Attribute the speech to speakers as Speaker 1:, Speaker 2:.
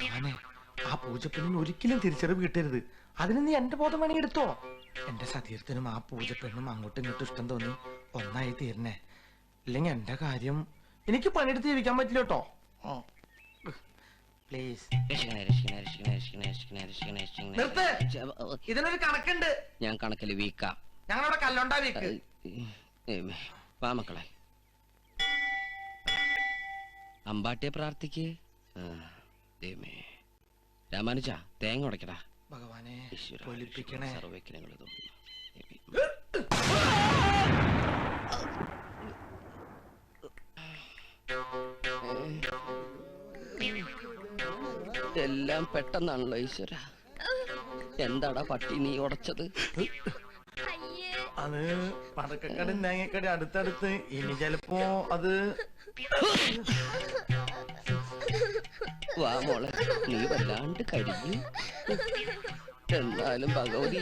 Speaker 1: ഭഗവാനെ, ആ പൂജപ്പെണ്ണിന് ഒരിക്കലും തിരിച്ചറിവ് കിട്ടരുത്. അതിന് നീ എന്റെ ബോധം വേണമെങ്കിൽ എടുത്തോ. എന്റെ സതീർത്ഥനും ആ പൂജപ്പെണ്ണും അങ്ങോട്ടും ഇങ്ങോട്ടും ഇഷ്ടം തോന്നി ഒന്നായി തീരണേ. ഇല്ലെങ്കിൽ എന്റെ കാര്യം എനിക്ക് പണിയെടുത്ത് ജീവിക്കാൻ പറ്റില്ല കേട്ടോ. പ്ലീസ് നിർത്ത്. ഇതിനൊരു കണക്കുണ്ട്.
Speaker 2: ഞാൻ കണക്കില് വീക്കാം.
Speaker 1: ഞങ്ങളവിടെ കല്ലുണ്ടാ വീക്ക്.
Speaker 2: വാ മക്കളെ, അമ്പാട്ടിയെ പ്രാർത്ഥിക്ക്. രാമാനുജ, തേങ്ങ ഉടക്കടാ.
Speaker 1: ഭഗവാനെ പൊലിപ്പിക്കണേ.
Speaker 2: സർവ്വക്കിനങ്ങൾ എല്ലാം പെട്ടെന്നാണല്ലോ ഈശ്വര. എന്താടാ പട്ടി നീ ഉടച്ചത്?
Speaker 1: അത് പടക്കക്കടയും തേങ്ങക്കടയും അടുത്തടുത്ത്. ഇനി ചിലപ്പോ അത്
Speaker 2: വാ മോളെ, നീ വല്ലാണ്ട് കഴിഞ്ഞു. എന്നാലും ഭഗവതി